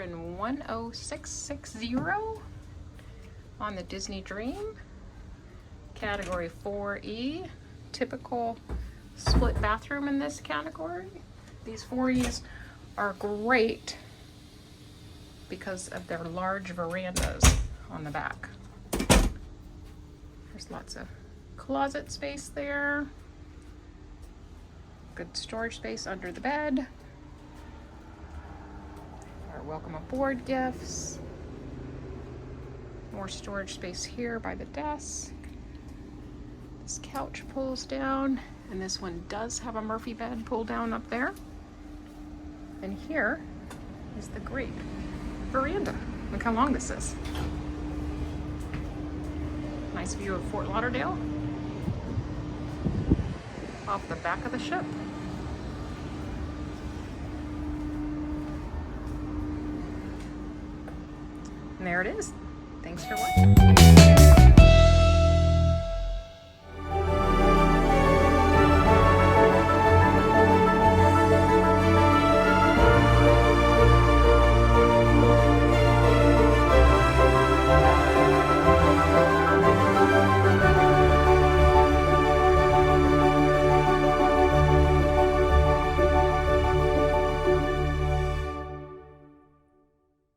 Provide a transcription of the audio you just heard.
in 10660 on the Disney Dream. Category 4E, typical split bathroom in this category. These 4Es are great because of their large verandas on the back. There's lots of closet space there. Good storage space under the bed. Our welcome aboard gifts. More storage space here by the desk. This couch pulls down, and this one does have a Murphy bed pull down up there. And here is the great veranda. Look how long this is. Nice view of Fort Lauderdale off the back of the ship. And there it is. Thanks for watching.